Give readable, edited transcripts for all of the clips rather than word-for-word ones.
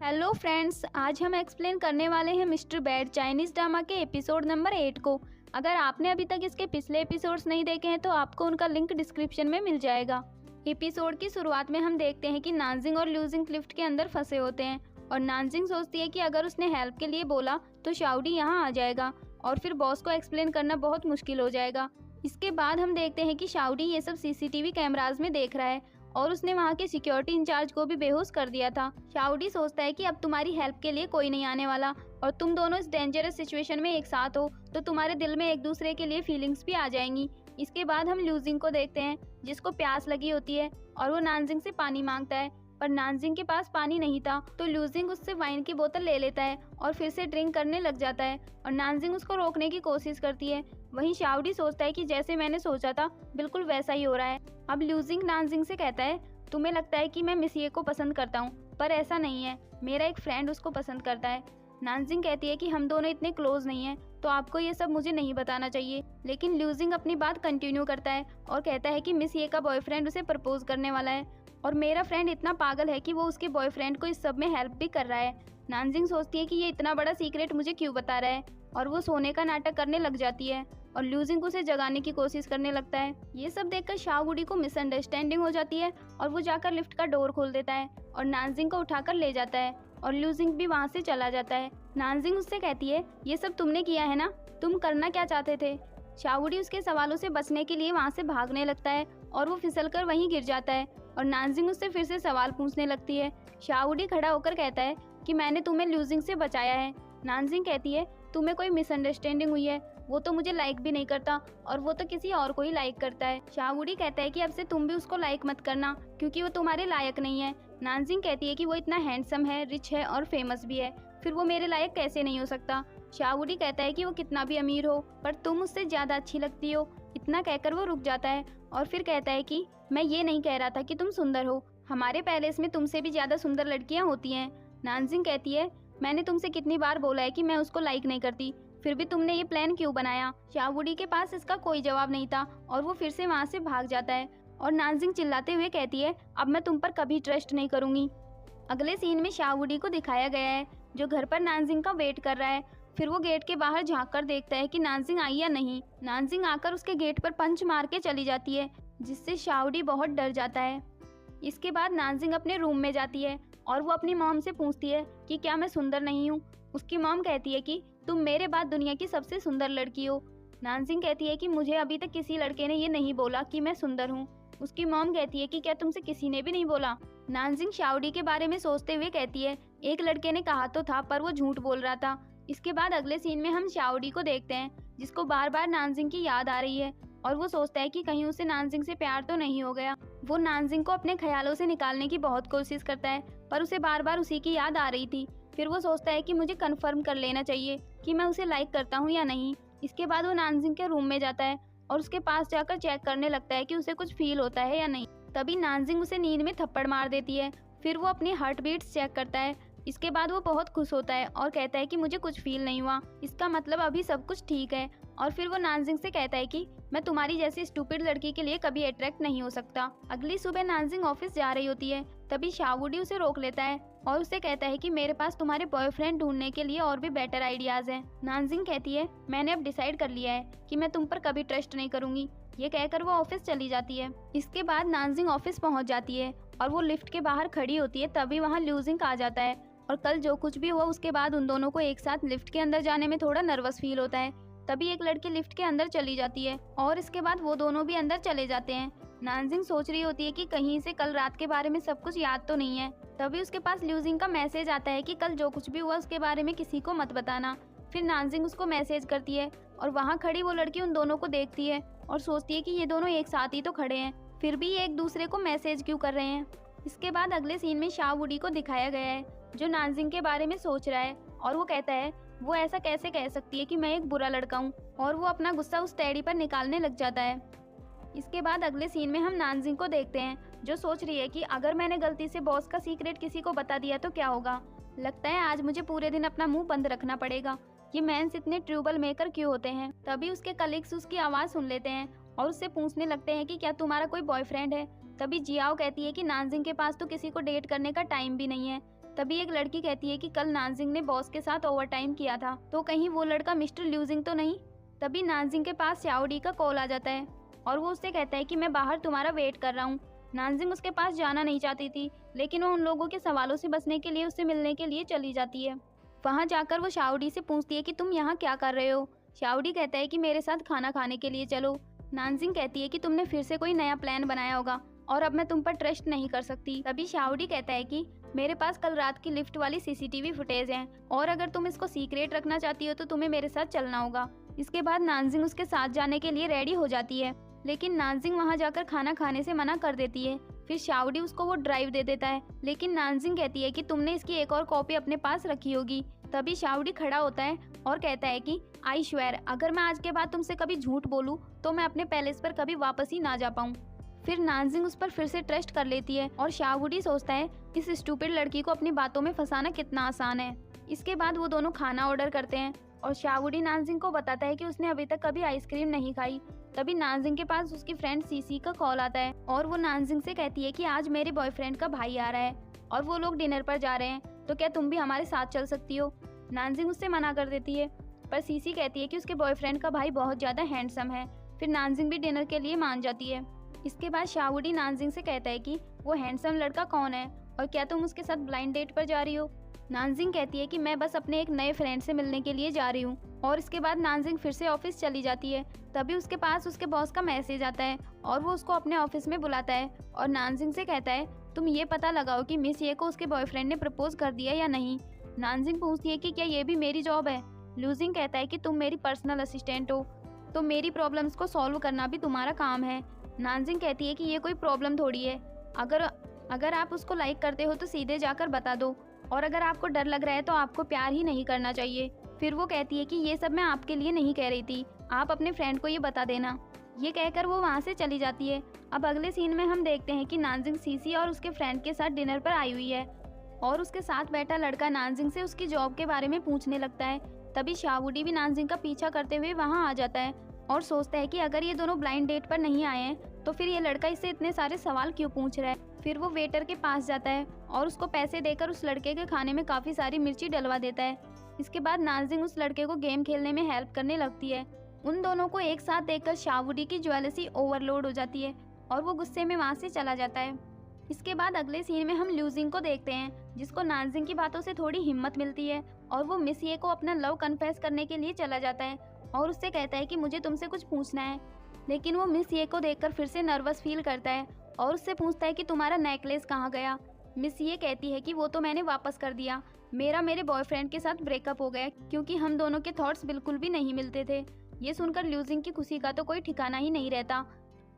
Hello friends, आज हम explain करने वाले हैं मिस्टर बैड चाइनीज़ ड्रामा के एपिसोड नंबर 8 को। अगर आपने अभी तक इसके पिछले एपिसोड्स नहीं देखे हैं तो आपको उनका लिंक डिस्क्रिप्शन में मिल जाएगा। एपिसोड की शुरुआत में हम देखते हैं कि नानजिंग और ल्यूजिंग लिफ्ट के अंदर फंसे होते हैं और नानजिंग सोचती है कि अगर उसने हेल्प के लिए बोला तो शाओडी यहाँ आ जाएगा और फिर बॉस को एक्सप्लेन करना बहुत मुश्किल हो जाएगा। इसके बाद हम देखते हैं कि शाओडी ये सब सीसीटीवी कैमराज में देख रहा है और उसने वहाँ के सिक्योरिटी इंचार्ज को भी बेहोश कर दिया था। शाओडी सोचता है कि अब तुम्हारी हेल्प के लिए कोई नहीं आने वाला और तुम दोनों इस डेंजरस सिचुएशन में एक साथ हो तो तुम्हारे दिल में एक दूसरे के लिए फीलिंग्स भी आ जाएंगी। इसके बाद हम ल्यूजिंग को देखते हैं जिसको प्यास लगी होती है और वो नानजिंग से पानी मांगता है, पर नानजिंग के पास पानी नहीं था तो ल्यूजिंग उससे वाइन की बोतल ले लेता है और फिर से ड्रिंक करने लग जाता है और नानजिंग उसको रोकने की कोशिश करती है। वहीं शाओडी सोचता है कि जैसे मैंने सोचा था बिल्कुल वैसा ही हो रहा है। अब ल्यूजिंग नानजिंग से कहता है, तुम्हें लगता है कि मैं मिसिए को पसंद करता हूँ, पर ऐसा नहीं है, मेरा एक फ्रेंड उसको पसंद करता है। नानजिंग कहती है कि हम दोनों इतने क्लोज नहीं हैं तो आपको ये सब मुझे नहीं बताना चाहिए, लेकिन ल्यूजिंग अपनी बात कंटिन्यू करता है और कहता है कि मिसिए का बॉयफ्रेंड उसे प्रपोज करने वाला है और मेरा फ्रेंड इतना पागल है कि वो उसके बॉयफ्रेंड को इस सब में हेल्प भी कर रहा है। नानजिंग सोचती है कि ये इतना बड़ा सीक्रेट मुझे क्यों बता रहा है और वो सोने का नाटक करने लग जाती है और ल्यूजिंग उसे जगाने की कोशिश करने लगता है। ये सब देखकर शाओडी को मिसअंडरस्टैंडिंग हो जाती है और वो जाकर लिफ्ट का डोर खोल देता है और नानजिंग को उठाकर ले जाता है और ल्यूजिंग भी वहाँ से चला जाता है। नानजिंग उससे कहती है, ये सब तुमने किया है ना, तुम करना क्या चाहते थे। शाओडी उसके सवालों से बचने के लिए वहाँ से भागने लगता है और वो फिसलकर वहीं गिर जाता है और नानजिंग उससे फिर से सवाल पूछने लगती है। शाओडी खड़ा होकर कहता है कि मैंने तुम्हें ल्यूजिंग से बचाया है। नानजिंग कहती है, तुम्हें कोई मिसअंडरस्टैंडिंग हुई है, वो तो मुझे लाइक भी नहीं करता और वो तो किसी और को ही लाइक करता है। शाओडी कहता है कि अब से तुम भी उसको लाइक मत करना क्योंकि वो तुम्हारे लायक नहीं है। नानजिंग कहती है कि वो इतना हैंडसम है, रिच है और फेमस भी है, फिर वो मेरे लायक कैसे नहीं हो सकता। शाओडी कहता है कि वो कितना भी अमीर हो पर तुम उससे ज्यादा अच्छी लगती हो। इतना कहकर वो रुक जाता है और फिर कहता है कि मैं ये नहीं कह रहा था कि तुम सुंदर हो, हमारे पैलेस में तुमसे भी ज्यादा सुंदर लड़कियां होती हैं। नानजिंग कहती है, मैंने तुमसे कितनी बार बोला है कि मैं उसको लाइक नहीं करती, फिर भी तुमने ये प्लान क्यों बनाया। शाओडी के पास इसका कोई जवाब नहीं था और वो फिर से वहाँ से भाग जाता है और नानजिंग चिल्लाते हुए कहती है, अब मैं तुम पर कभी ट्रस्ट नहीं करूंगी। अगले सीन में शाओडी को दिखाया गया है जो घर पर नानजिंग का वेट कर रहा है। फिर वो गेट के बाहर झाँक कर देखता है कि नानजिंग आई या नहीं। नानजिंग आकर उसके गेट पर पंच मार के चली जाती है जिससे शाओडी बहुत डर जाता है। इसके बाद नानजिंग अपने रूम में जाती है और वो अपनी मॉम से पूछती है कि क्या मैं सुंदर नहीं हूँ। उसकी मॉम कहती है कि तुम मेरे बाद दुनिया की सबसे सुंदर लड़की हो। नानजिंग कहती है कि मुझे अभी तक किसी लड़के ने ये नहीं बोला कि मैं सुंदर हूँ। उसकी मॉम कहती है कि क्या तुमसे किसी ने भी नहीं बोला। नानजिंग शाओडी के बारे में सोचते हुए कहती है, एक लड़के ने कहा तो था पर वो झूठ बोल रहा था। इसके बाद अगले सीन में हम शाओडी को देखते हैं जिसको बार बार नानजिंग की याद आ रही है और वो सोचता है कि कहीं उसे नानजिंग से प्यार तो नहीं हो गया। वो नानजिंग को अपने ख्यालों से निकालने की बहुत कोशिश करता है पर उसे बार बार उसी की याद आ रही थी। फिर वो सोचता है कि मुझे कंफर्म कर लेना चाहिए कि मैं उसे लाइक करता हूँ या नहीं। इसके बाद वो नानजिंग के रूम में जाता है और उसके पास जाकर चेक करने लगता है कि उसे कुछ फील होता है या नहीं। तभी नानजिंग उसे नींद में थप्पड़ मार देती है। फिर वो अपनी हार्ट बीट्स चेक करता है। इसके बाद वो बहुत खुश होता है और कहता है कि मुझे कुछ फील नहीं हुआ, इसका मतलब अभी सब कुछ ठीक है। और फिर वो नानजिंग से कहता है कि मैं तुम्हारी जैसी स्टूपिड लड़की के लिए कभी अट्रैक्ट नहीं हो सकता। अगली सुबह नानजिंग ऑफिस जा रही होती है तभी शाओडी उसे रोक लेता है और उसे कहता है कि मेरे पास तुम्हारे बॉयफ्रेंड ढूंढने के लिए और भी बेटर आइडियाज हैं। नानजिंग कहती है, मैंने अब डिसाइड कर लिया है कि मैं तुम पर कभी ट्रस्ट नहीं करूंगी। ये कहकर वो ऑफिस चली जाती है। इसके बाद नानजिंग ऑफिस पहुंच जाती है और वो लिफ्ट के बाहर खड़ी होती है तभी वहाँ ल्यूजिंग आ जाता है और कल जो कुछ भी हुआ उसके बाद उन दोनों को एक साथ लिफ्ट के अंदर जाने में थोड़ा नर्वस फील होता है। तभी एक लड़की लिफ्ट के अंदर चली जाती है और इसके बाद वो दोनों भी अंदर चले जाते हैं। नानजिंग सोच रही होती है कि कहीं से कल रात के बारे में सब कुछ याद तो नहीं है। तभी उसके पास ल्यूजिंग का मैसेज आता है कि कल जो कुछ भी हुआ उसके बारे में किसी को मत बताना। फिर नानजिंग उसको मैसेज करती है और वहाँ खड़ी वो लड़की उन दोनों को देखती है और सोचती है कि ये दोनों एक साथ ही तो खड़े हैं, फिर भी ये एक दूसरे को मैसेज क्यों कर रहे हैं। इसके बाद अगले सीन में शाओडी को दिखाया गया है जो नानजिंग के बारे में सोच रहा है और वो कहता है, वो ऐसा कैसे कह सकती है कि मैं एक बुरा लड़का हूँ, और वो अपना गुस्सा उस टेडी पर निकालने लग जाता है। इसके बाद अगले सीन में हम नानजिंग को देखते हैं जो सोच रही है कि अगर मैंने गलती से बॉस का सीक्रेट किसी को बता दिया तो क्या होगा। लगता है आज मुझे पूरे दिन अपना मुंह बंद रखना पड़ेगा, ये मेंस इतने ट्रबल मेकर क्यों होते हैं। तभी उसके कलीग्स उसकी आवाज़ सुन लेते हैं और उससे पूछने लगते हैं कि क्या तुम्हारा कोई बॉयफ्रेंड है। तभी जियाओ कहती है कि नानजिंग के पास तो किसी को डेट करने का टाइम भी नहीं है। तभी एक लड़की कहती है कि कल नानजिंग ने बॉस के साथ ओवरटाइम किया था, तो कहीं वो लड़का मिस्टर ल्यूजिंग तो नहीं। तभी नानजिंग के पास शाओडी का कॉल आ जाता है और वो उससे कहता है कि मैं बाहर तुम्हारा वेट कर रहा हूँ। नानजिंग उसके पास जाना नहीं चाहती थी, लेकिन वो उन लोगों के सवालों से बचने के लिए उससे मिलने के लिए चली जाती है। वहाँ जाकर वो शाओडी से पूछती है कि तुम यहाँ क्या कर रहे हो। शाओडी कहता है कि मेरे साथ खाना खाने के लिए चलो। नानजिंग कहती है कि तुमने फिर से कोई नया प्लान बनाया होगा और अब मैं तुम पर ट्रस्ट नहीं कर सकती। तभी शाओडी कहता है कि मेरे पास कल रात की लिफ्ट वाली सीसीटीवी फुटेज है और अगर तुम इसको सीक्रेट रखना चाहती हो तो तुम्हें मेरे साथ चलना होगा। इसके बाद नानजिंग उसके साथ जाने के लिए रेडी हो जाती है, लेकिन नानजिंग वहाँ जाकर खाना खाने से मना कर देती है। फिर शाओडी उसको वो ड्राइव दे देता है, लेकिन नानजिंग कहती है कि तुमने इसकी एक और कॉपी अपने पास रखी होगी। तभी शाओडी खड़ा होता है और कहता है कि आई स्वेयर, अगर मैं आज के बाद तुमसे कभी झूठ बोलूं तो मैं अपने पैलेस पर कभी वापस ही ना जा पाऊं। फिर नानजिंग उस पर फिर से ट्रस्ट कर लेती है और शाओडी सोचता है इस स्टूपिड लड़की को अपनी बातों में फंसाना कितना आसान है। इसके बाद वो दोनों खाना ऑर्डर करते हैं और शाओडी नानजिंग को बताता है कि उसने अभी तक कभी आइसक्रीम नहीं खाई। तभी नानजिंग के पास उसकी फ्रेंड सीसी का कॉल आता है और वो नानजिंग से कहती है कि आज मेरे बॉयफ्रेंड का भाई आ रहा है और वो लोग डिनर पर जा रहे हैं, तो क्या तुम भी हमारे साथ चल सकती हो। नानजिंग उससे मना कर देती है, पर सीसी कहती है कि उसके बॉयफ्रेंड का भाई बहुत ज़्यादा हैंडसम है। फिर नानजिंग भी डिनर के लिए मान जाती है। इसके बाद शाओडी नानजिंग से कहता है कि वो हैंडसम लड़का कौन है और क्या तुम उसके साथ ब्लाइंड डेट पर जा रही हो। नानजिंग कहती है कि मैं बस अपने एक नए फ्रेंड से मिलने के लिए जा रही हूँ और इसके बाद नानजिंग फिर से ऑफिस चली जाती है। तभी उसके पास उसके बॉस का मैसेज आता है और वो उसको अपने ऑफिस में बुलाता है और नानजिंग से कहता है तुम ये पता लगाओ कि मिस ये को उसके बॉयफ्रेंड ने प्रपोज कर दिया या नहीं। नानजिंग पूछती है कि क्या ये भी मेरी जॉब है। ल्यूजिंग कहता है कि तुम मेरी पर्सनल असिस्टेंट हो, तो मेरी प्रॉब्लम्स को सॉल्व करना भी तुम्हारा काम है। नानजिंग कहती है कि ये कोई प्रॉब्लम थोड़ी है, अगर आप उसको लाइक करते हो तो सीधे जाकर बता दो, और अगर आपको डर लग रहा है तो आपको प्यार ही नहीं करना चाहिए। फिर वो कहती है कि ये सब मैं आपके लिए नहीं कह रही थी, आप अपने फ्रेंड को ये बता देना। ये कहकर वो वहाँ से चली जाती है। अब अगले सीन में हम देखते हैं कि नानजिंग सीसी और उसके फ्रेंड के साथ डिनर पर आई हुई है और उसके साथ बैठा लड़का नानजिंग से उसकी जॉब के बारे में पूछने लगता है। तभी शाओडी भी नानजिंग का पीछा करते हुए वहाँ आ जाता है और सोचता है कि अगर ये दोनों ब्लाइंड डेट पर नहीं आए हैं तो फिर ये लड़का इससे इतने सारे सवाल क्यों पूछ रहा है। फिर वो वेटर के पास जाता है और उसको पैसे देकर उस लड़के के खाने में काफ़ी सारी मिर्ची डलवा देता है। इसके बाद नानजिंग उस लड़के को गेम खेलने में हेल्प करने लगती है। उन दोनों को एक साथ देखकर शाओडी की ज्वेलरी ओवरलोड हो जाती है और वो गुस्से में वहाँ से चला जाता है। इसके बाद अगले सीन में हम ल्यूजिंग को देखते हैं, जिसको नानजिंग की बातों से थोड़ी हिम्मत मिलती है और वो मिस ये को अपना लव कन्फेस करने के लिए चला जाता है और उससे कहता है कि मुझे तुमसे कुछ पूछना है। लेकिन वो मिस ये को देखकर फिर से नर्वस फील करता है और उससे पूछता है कि तुम्हारा नेकलेस कहाँ गया। मिस ये कहती है कि वो तो मैंने वापस कर दिया, मेरे बॉयफ्रेंड के साथ ब्रेकअप हो गया क्योंकि हम दोनों के थॉट्स बिल्कुल भी नहीं मिलते थे। ये सुनकर ल्यूजिंग की खुशी का तो कोई ठिकाना ही नहीं रहता।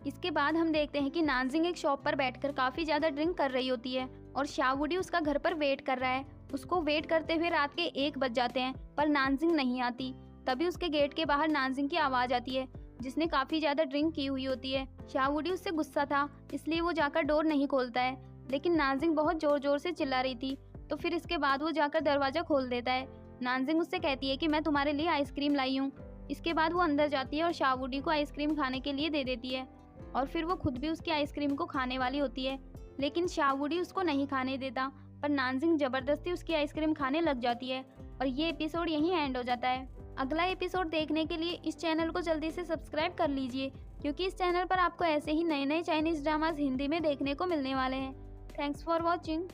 इसके बाद हम देखते हैं कि नानजिंग एक शॉप पर बैठकर काफ़ी ज़्यादा ड्रिंक कर रही होती है और शाओडी उसका घर पर वेट कर रहा है। उसको वेट करते हुए रात के 1 बज जाते हैं पर नानजिंग नहीं आती। तभी उसके गेट के बाहर नानजिंग की आवाज़ आती है, जिसने काफ़ी ज़्यादा ड्रिंक की हुई होती है। शाओडी उससे गुस्सा था, इसलिए वो जाकर डोर नहीं खोलता है, लेकिन नानजिंग बहुत ज़ोर ज़ोर से चिल्ला रही थी, तो फिर इसके बाद वो जाकर दरवाज़ा खोल देता है। नानजिंग उससे कहती है कि मैं तुम्हारे लिए आइसक्रीम लाई हूँ। इसके बाद वो अंदर जाती है और शाओडी को आइसक्रीम खाने के लिए दे देती है और फिर वो खुद भी उसकी आइसक्रीम को खाने वाली होती है, लेकिन शाओडी उसको नहीं खाने देता, पर नानजिंग ज़बरदस्ती उसकी आइसक्रीम खाने लग जाती है और ये एपिसोड यहीं एंड हो जाता है। अगला एपिसोड देखने के लिए इस चैनल को जल्दी से सब्सक्राइब कर लीजिए, क्योंकि इस चैनल पर आपको ऐसे ही नए नए चाइनीज़ ड्रामास हिंदी में देखने को मिलने वाले हैं। Thanks for watching.